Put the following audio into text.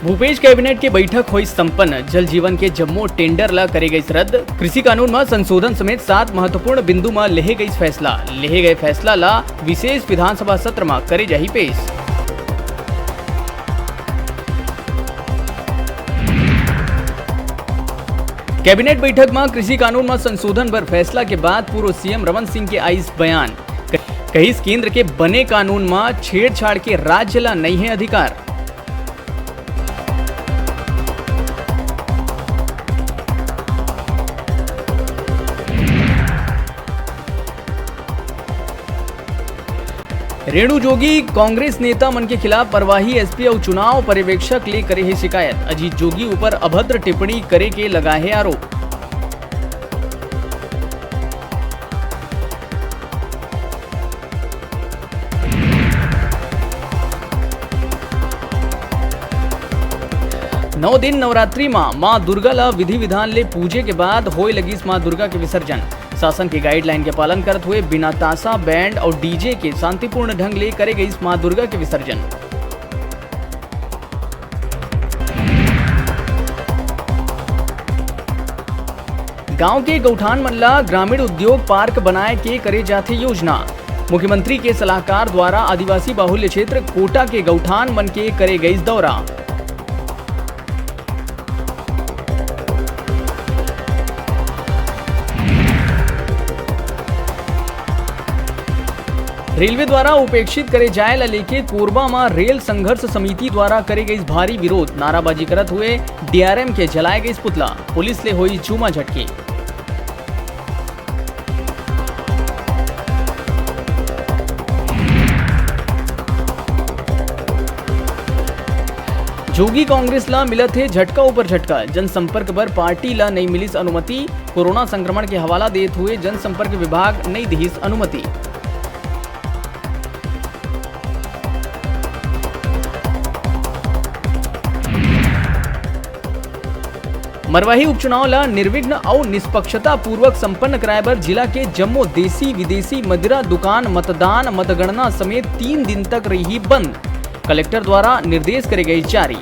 Bhupesh cabinet की बैठक हुई संपन्न। जल जीवन के जम्मो टेंडर ला करे गई रद्द। कृषि कानून में संशोधन समेत 7 महत्वपूर्ण बिंदु में लेहे गई फैसला। लेहे गए फैसला ला विशेष विधानसभा सत्र में करे जाही पेश। कैबिनेट बैठक में कृषि कानून में संशोधन पर फैसला के बाद पूर्व सीएम रमन सिंह के आइस बयान। कहीं केंद्र के बने कानून में छेड़छाड़ के राज्य ला नहीं है अधिकार। रेणु जोगी कांग्रेस नेता मन के खिलाफ परवाही एसपी और चुनाव पर्यवेक्षक ले करे है शिकायत। अजीत जोगी ऊपर अभद्र टिप्पणी करे के लगा है आरोप। नौ दिन नवरात्रि मां दुर्गा ला विधि विधान ले पूजे के बाद होए लगी मां दुर्गा के विसर्जन। शासन के गाइडलाइन के पालन करते हुए बिना ताशा बैंड और डीजे के शांतिपूर्ण ढंग ले करे गई मां दुर्गा के विसर्जन। गांव के गौठान मल्ला ग्रामीण उद्योग पार्क बनाए के करे जाते योजना। मुख्यमंत्री के सलाहकार द्वारा आदिवासी बाहुल्य क्षेत्र कोटा के गौठान मन के करे गई दौरा। रेलवे द्वारा उपेक्षित करे जाए ला लेके कोरबा में रेल संघर्ष समिति द्वारा करे गई भारी विरोध। नाराबाजी करत हुए डीआरएम के जलाए गई पुतला। पुलिस ले हुई चूमा झटके। जोगी कांग्रेस ला मिलत है झटका ऊपर झटका। जनसंपर्क पर पार्टी ला नहीं मिली अनुमति। कोरोना संक्रमण के हवाला देते हुए जनसंपर्क विभाग नहीं दी अनुमति। मरवाही उपचुनाव ला निर्विघ्न और निष्पक्षता पूर्वक संपन्न कराए बर जिला के जम्मो देसी विदेशी मदिरा दुकान मतदान मतगणना समेत 3 दिन तक रही बंद। कलेक्टर द्वारा निर्देश करे गए जारी।